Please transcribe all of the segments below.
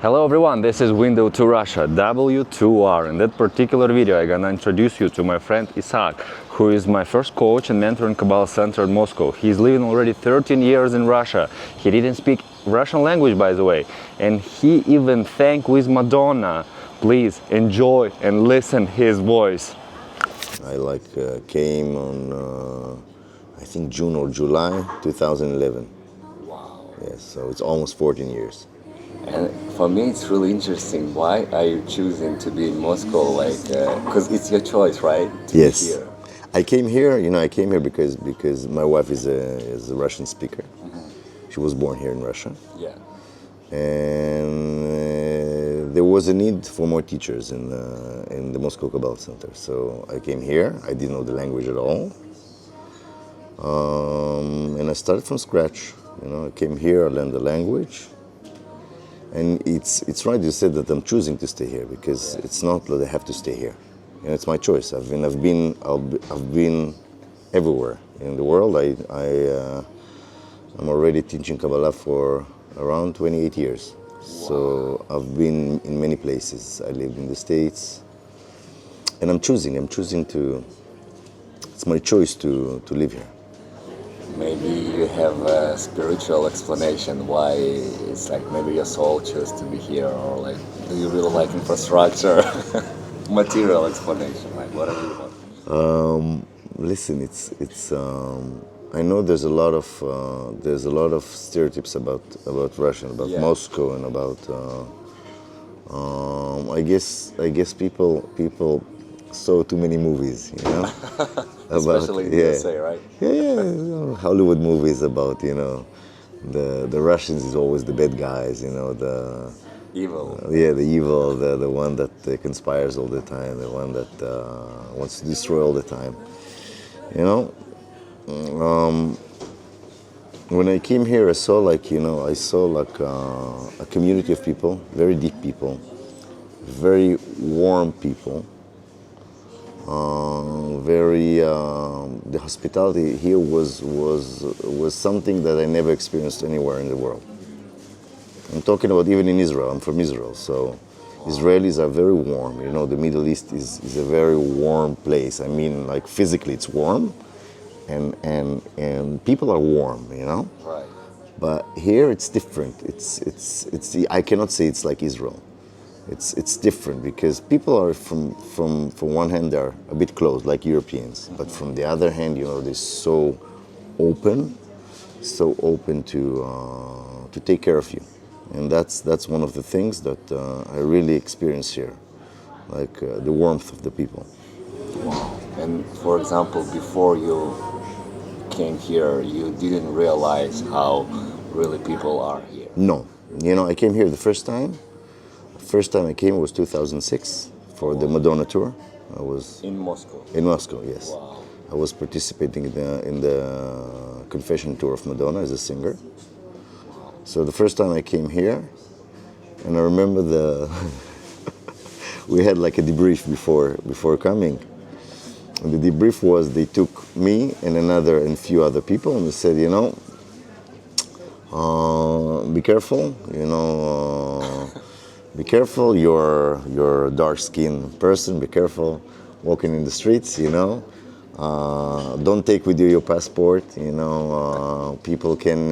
Hello everyone, this is Window to Russia, W2R. In that particular video, I'm gonna introduce you to my friend Isaac, who is my first coach and mentor in Kabbalah Center in Moscow. He's living already 13 years in Russia. He didn't speak Russian language, by the way, and he even sang with Madonna. Please enjoy and listen his voice. I came on, I think June or July 2011. Wow. Yes, so it's almost 14 years. And for me, it's really interesting. Why are you choosing to be in Moscow? Because it's your choice, right? To Yes. be here. I came here, because my wife is a Russian speaker. She was born here in Russia. Yeah. And there was a need for more teachers in the Moscow Kabbalah Center. So I came here. I didn't know the language at all. And I started from scratch. I came here, I learned the language. And it's right you said that I'm choosing to stay here because it's not that I have to stay here. It's my choice. I've been everywhere in the world. I'm already teaching Kabbalah for around 28 years. Wow. So I've been in many places. I lived in the States, and I'm choosing to. It's my choice to live here. Maybe you have a spiritual explanation why it's like maybe your soul chose to be here, or do you really like infrastructure? Material explanation, whatever you want. Listen, it's. I know there's a lot of stereotypes about Russia, about Moscow, and about. I guess people saw too many movies, Especially in the USA, right? Yeah. Hollywood movies about the Russians is always the bad guys, the evil. The evil, the one that conspires all the time, the one that wants to destroy all the time, When I came here, I saw a community of people, very deep people, very warm people. The hospitality here was something that I never experienced anywhere in the world. I'm talking about even in Israel. I'm from Israel, so Israelis are very warm. The Middle East is a very warm place. I mean, physically it's warm, and people are warm. Right. But here it's different. I cannot say it's like Israel. It's different because people are from one hand they're a bit closed like Europeans, but from the other hand they're so open to take care of you, and that's one of the things that I really experience here, the warmth of the people. Wow. And for example, before you came here, you didn't realize how really people are here. No, I came here the first time. First time I came was 2006 for the Madonna tour. I was in Moscow. In Moscow, yes. Wow. I was participating in the confession tour of Madonna as a singer. Wow. So the first time I came here, and I remember we had a debrief before coming. And the debrief was they took me and a few other people, and they said, be careful, be careful, you're a dark-skinned person, be careful walking in the streets, Don't take with you your passport, people can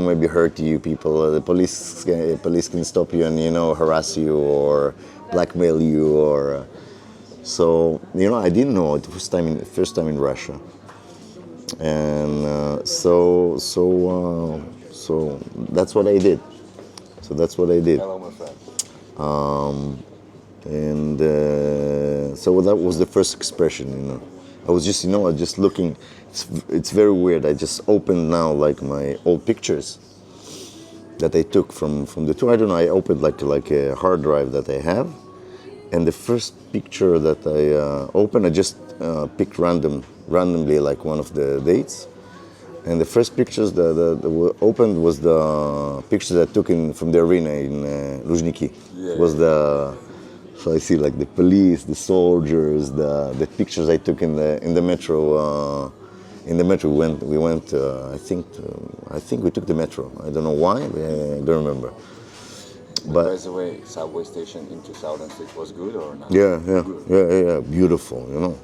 maybe hurt you, the police can stop you and, harass you or blackmail you or... So, I didn't know it first time in Russia. And so that's what I did. Hello, my friend. So that was the first expression, I was just, looking. It's very weird. I just opened now my old pictures that I took from the tour. I don't know. I opened like a hard drive that I have, and the first picture that I opened, I just picked randomly one of the dates. And the first pictures that were opened was the pictures I took from the arena in Luzhniki. So I see the police, the soldiers, the pictures I took in the metro In the metro, we went. I think we took the metro. I don't know why. I don't remember. By the way, subway station in 2006 was good or not? Yeah. Beautiful, you know.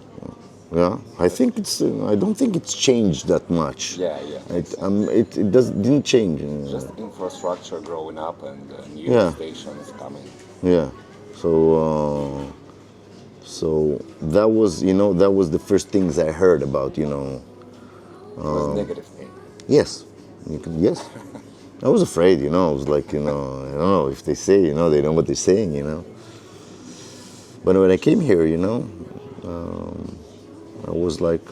Yeah, I think it's. I don't think it's changed that much. Yeah. Didn't change. Just infrastructure growing up and new stations coming. Yeah. So that was, that was the first things I heard about, It was negative thing. Yes, yes. I was afraid, I was like, I don't know if they say, they know what they're saying, But when I came here, I was like,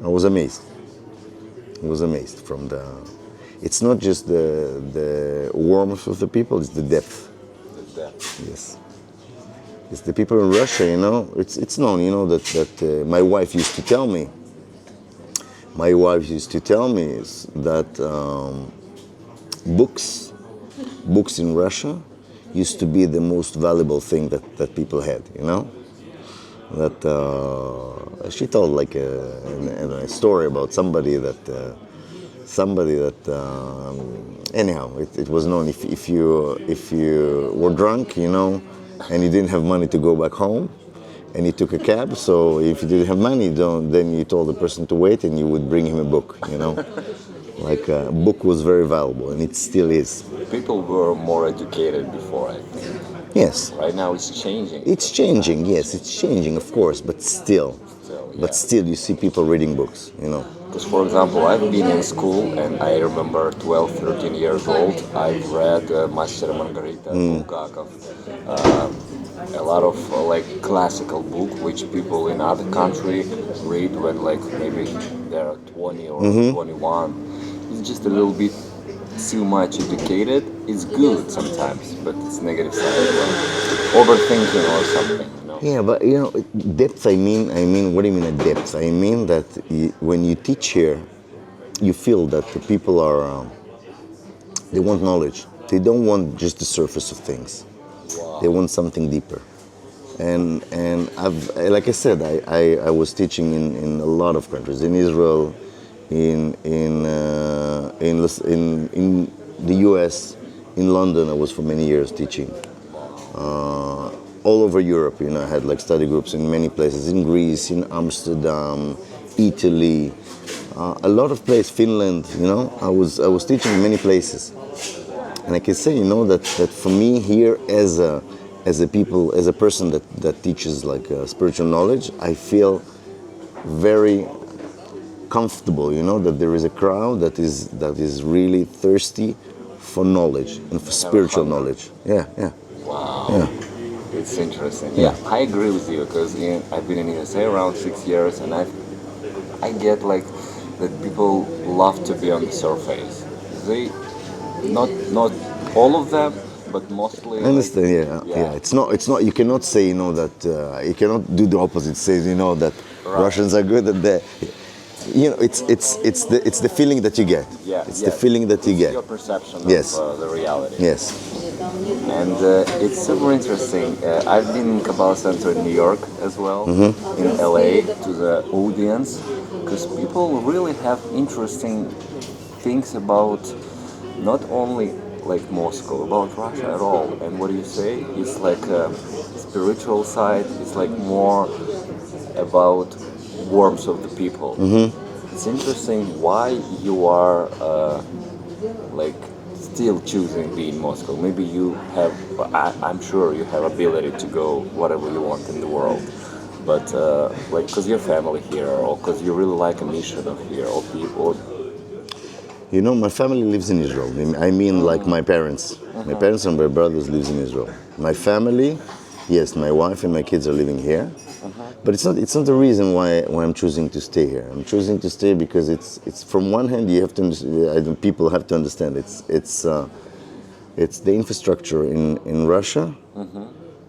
I was amazed. I was amazed from it's not just the warmth of the people, it's the depth. The depth. Yes. It's the people in Russia, it's known, that my wife used to tell me. My wife used to tell me is that books in Russia used to be the most valuable thing that people had, That she told like a story about somebody that anyhow it was known if you were drunk, and you didn't have money to go back home, and you took a cab. So if you didn't have money, then you told the person to wait, and you would bring him a book. Like a book was very valuable, and it still is. People were more educated before, I think. Yes. Right now it's changing. It's changing. Yes, it's changing, of course, but still. But still, you see people reading books. Because, for example, I've been in school, and I remember 12, 13 years old. I've read Master and Margarita, Bulgakov, a lot of like classical book, which people in other country read when like maybe they're 20 or 21. It's just a little bit too much educated. It's good sometimes, but it's negative side, like overthinking or something. Yeah, but depth. I mean, what do you mean a depth? I mean that when you teach here, you feel that the people are. They want knowledge. They don't want just the surface of things. Wow. They want something deeper. And I've, like I said, I was teaching in a lot of countries. In Israel, in the U.S., in London. I was for many years teaching. All over Europe, I had like study groups in many places, in Greece, in Amsterdam, Italy, a lot of places, Finland, I was teaching in many places. And I can say, that for me here as a person that teaches like spiritual knowledge, I feel very comfortable, that there is a crowd that is really thirsty for knowledge and for spiritual knowledge. Yeah. Wow. Yeah. It's interesting. Yeah, I agree with you because I've been in USA around 6 years, and I get like that people love to be on the surface. They not all of them, but mostly. I understand. Yeah. It's not. You cannot say that you cannot do the opposite. Say that Russians are good at that. It's the feeling that you get. Yeah. It's the feeling that you get. Your perception Yes. of the reality. Yes. And it's super interesting. I've been in Kabbalah Center in New York as well, in LA, to the audience, because people really have interesting things about not only like Moscow, about Russia at all. And what do you say? It's like a spiritual side. It's like more about warmth of the people. It's interesting why you are like still choosing to be in Moscow. Maybe you have, I'm sure you have ability to go whatever you want in the world, but like because your family here, or because you really like a mission of here, or people. My family lives in Israel. I mean, like my parents. My parents and my brothers lives in Israel. My family, yes, my wife and my kids are living here. But it's not the reason why I'm choosing to stay here. I'm choosing to stay because it's from one hand you have to understand, people have to understand it's the infrastructure in Russia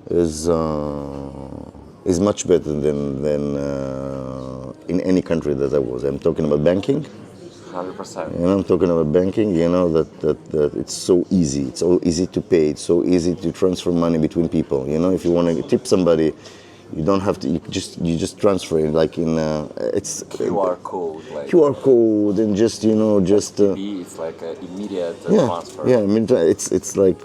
is much better than in any country that I was. I'm talking about banking. 100%. I'm talking about banking. That it's so easy. It's so easy to pay. It's so easy to transfer money between people. If you want to tip somebody, You don't have to. You just transfer it like in. It's QR code, like QR code and just just. it's like an immediate Yeah, transfer. yeah. I mean, it's like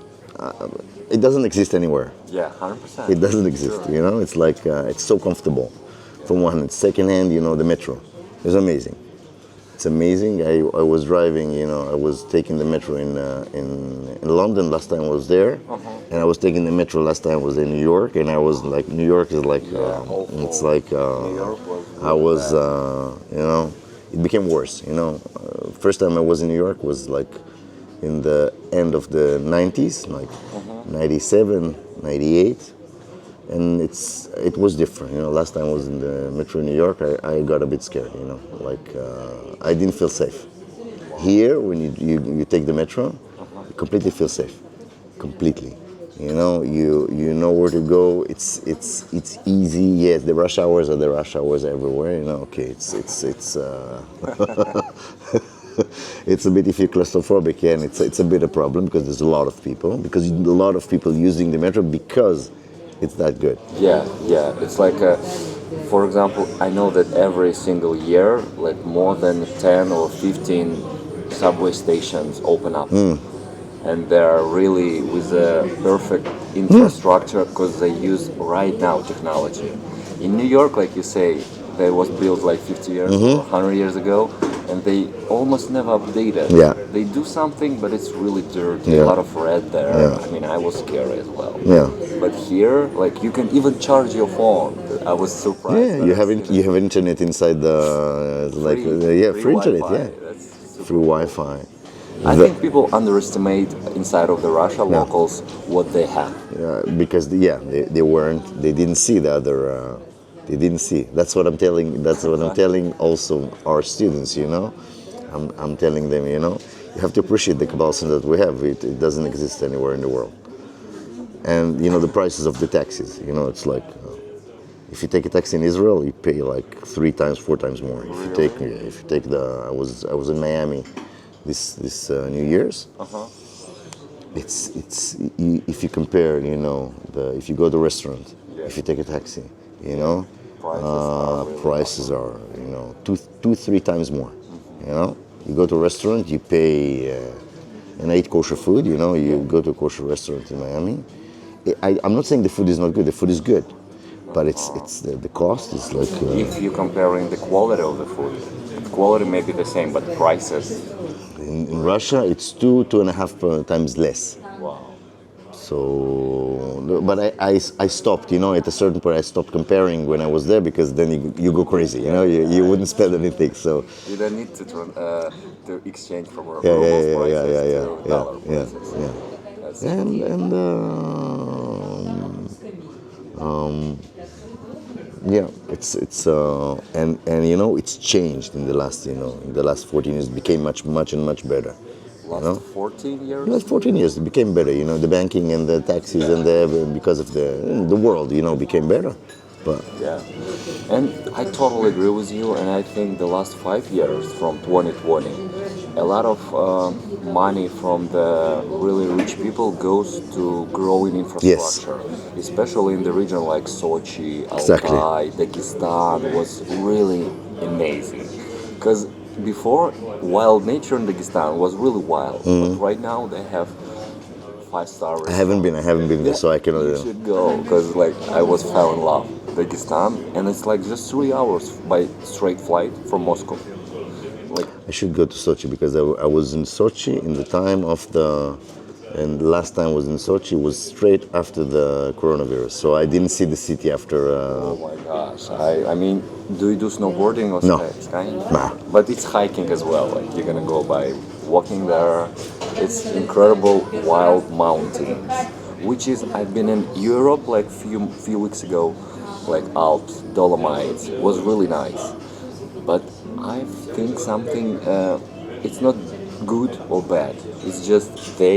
it doesn't exist anywhere. Yeah, 100%. It doesn't exist. Sure. It's like it's so comfortable. From one hand, second hand, the metro is amazing. It's amazing. I was driving, I was taking the metro in London last time I was there, and I was taking the metro last time I was in New York, and I was like, New York is like, it's like New York was I was, it became worse. First time I was in New York was like in the end of the 90s, like 97, 98. And it was different. Last time I was in the metro in New York, I got a bit scared. Like I didn't feel safe. Here, when you take the metro, you completely feel safe, completely. You know where to go. It's easy. Yes, the rush hours are the rush hours everywhere. Okay, it's it's a bit, if you're claustrophobic, and it's a bit a problem because there's a lot of people. Because a lot of people using the metro because it's that good. Yeah. It's like, for example, I know that every single year, like more than 10 or 15 subway stations open up. And they're really with a perfect infrastructure because they use right now technology. In New York, like you say, they was built like 50 years or 100 years ago, and they almost never update it. Yeah. They do something, but it's really dirty, Yeah. a lot of red there. Yeah. I mean, I was scared as well. Yeah. But here, like, you can even charge your phone. I was surprised. Yeah, that you I've have seen you have internet inside the free internet. Wi-Fi. Yeah, That's super free Wi-Fi. I think people underestimate inside of the Russia locals what they have. Because they didn't see the other. They didn't see. That's what I'm telling. That's what I'm telling also our students. I'm telling them. You have to appreciate the Kabbalah that we have. It doesn't exist anywhere in the world. And the prices of the taxis. It's like if you take a taxi in Israel, you pay like 3 times, 4 times more. If you take I was in Miami this New Year's. It's if you compare, if you go to a restaurant, if you take a taxi, prices are 2-3 times more. You go to a restaurant, you pay, and I eat kosher food. You go to a kosher restaurant in Miami. I'm not saying the food is not good. The food is good, but it's the cost is like. If you're comparing the quality of the food, the quality may be the same, but prices. In Russia, it's 2.5 times less. Wow. So, but I stopped. At a certain point, I stopped comparing when I was there because then you go crazy. You wouldn't spend anything. So You don't need to exchange from rubles prices to dollar prices. That's and it's it's changed in the last 14 years. It became much better. last 14 years. Last 14 years, it became better. The banking and the taxis and because of the world, became better. But Yeah, and I totally agree with you. And I think the last 5 years from 2020, a lot of money from the really rich people goes to growing infrastructure, especially in the region like Sochi, Exactly. Altai, Dagestan was really amazing. Because before, wild nature in Dagestan was really wild, but right now they have 5-star I haven't been there, so I cannot. You should go because I was fell in love with Dagestan, and it's like just 3 hours by straight flight from Moscow. I should go to Sochi because I was in Sochi in the time of and the last time I was in Sochi was straight after the coronavirus, so I didn't see the city after. Oh my gosh! I mean, do you do snowboarding or No. skiing? Nah. But it's hiking as well. Like you're gonna go by walking there. It's incredible wild mountains, which is I've been in Europe like few weeks ago, like Alps, Dolomites was really nice. But I think something it's not good or bad. It's just the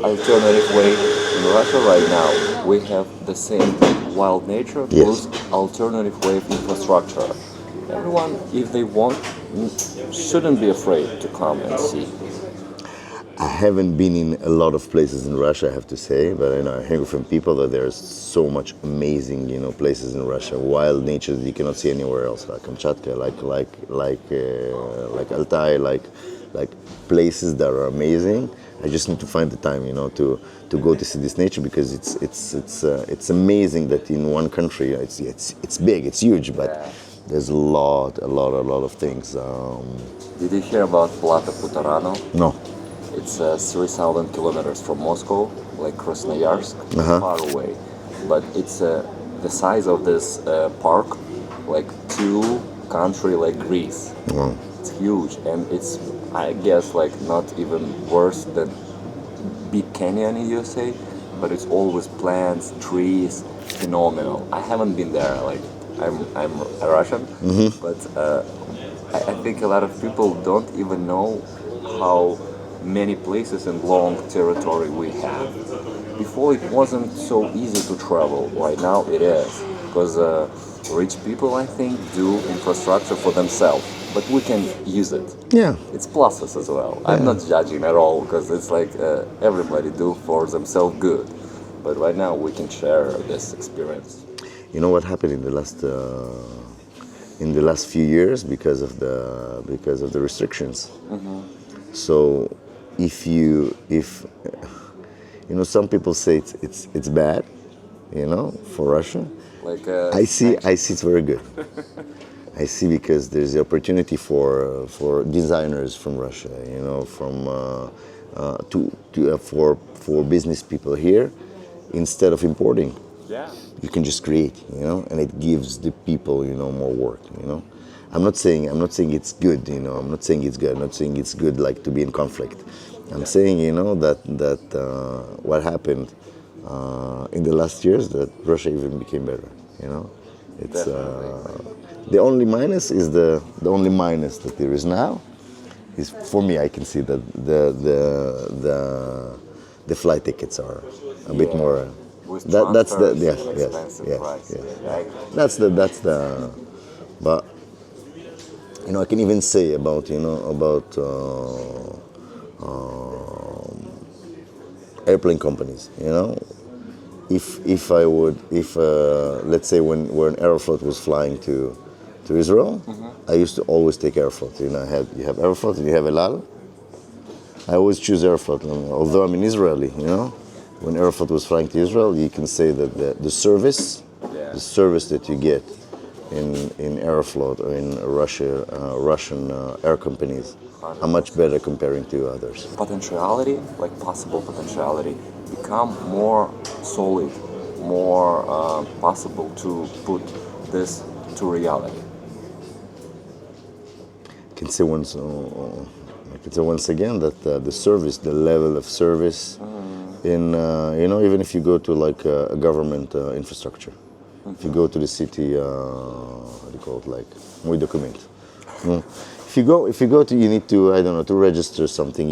alternative way in Russia right now. We have the same wild nature plus alternative way of infrastructure. Everyone, if they want, shouldn't be afraid to come and see. I haven't been in a lot of places in Russia, I have to say, but I know I hear from people that there's so much amazing, places in Russia, wild nature that you cannot see anywhere else, like Kamchatka, like Altai, like places that are amazing. I just need to find the time, to go to see this nature, because it's amazing that in one country it's big, it's huge, but there's a lot of things. Did you hear about Plata Putarano? No. It's 3,000 kilometers from Moscow, like Krasnoyarsk, far away. But it's the size of this park, like two country like Greece. Wow. It's huge, and it's, I guess, like not even worse than Big Canyon in USA, but it's always plants, trees, phenomenal. I haven't been there, like I'm a Russian, but I think a lot of people don't even know how many places and long territory we have. Before it wasn't so easy to travel. Right now it is, because rich people, I think, do infrastructure for themselves, but we can use it. Yeah. It's pluses as well. I'm not judging at all, because it's like everybody do for themselves good. But right now we can share this experience. You know what happened in the last few years because of the restrictions. So if some people say it's bad, for Russia. Like I see it's very good. I see, because there's the opportunity for designers from Russia, for business people here, instead of importing. Yeah. You can just create, and it gives the people, more work, I'm not saying it's good, I'm not saying it's good. I'm not saying it's good like to be in conflict. I'm saying, that what happened in the last years, that Russia even became better, It's the only minus is the only minus that there is now is, for me, I can see that the flight tickets are a bit more. That's the yes. That's the. But I can even say about airplane companies. If let's say when Aeroflot was flying to Israel, I used to always take Aeroflot. You have Aeroflot and you have El Al. I always choose Aeroflot, although I'm an Israeli. When Aeroflot was flying to Israel, you can say that the service that you get in Aeroflot or in Russian air companies are much better comparing to others. Potentiality, like possible potentiality, become more solid, more possible to put this to reality. I can say once again that the service, the level of service, in even if you go to like a government infrastructure, if you go to the city, how do you call it, like muy document. If you go to, you need to, I don't know, to register something.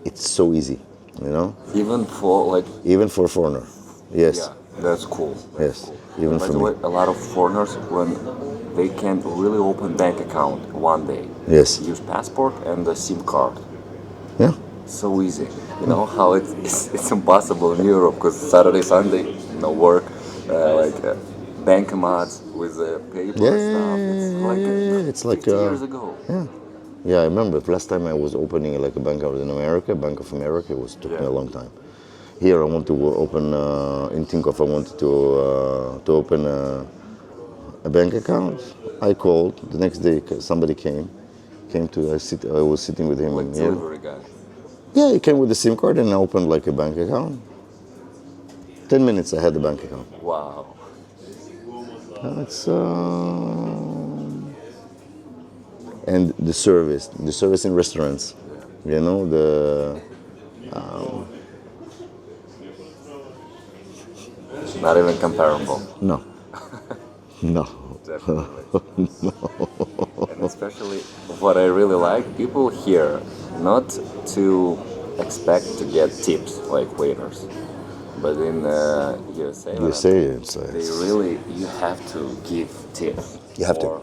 It's so easy, Even for a foreigner, yes. Yeah, that's cool. Yes, even By for the me. way, a lot of foreigners, when they can't really open bank account one day, Yes. use passport and the SIM card. Yeah. So easy. You know how it's impossible in Europe, because Saturday, Sunday, no work, bankomats with paper stuff. It's like 50 years ago. Yeah, I remember the last time I was opening like a bank out in America, Bank of America, took me a long time. Here I want to open in Tinkoff. I wanted to open a bank account. I called the next day. Somebody came to. I was sitting with him. Like delivery guy. Yeah, he came with the SIM card and I opened like a bank account. 10 minutes I had the bank account. Wow. It's and the service in restaurants, Not even comparable. No. Definitely. And especially what I really like, people here not to expect to get tips like waiters, but in USA, USA, they really, you have to give tips. You have to.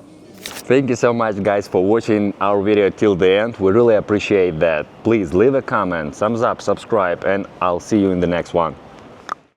Thank you so much, guys, for watching our video till the end. We really appreciate that. Please leave a comment, thumbs up, subscribe, and I'll see you in the next one.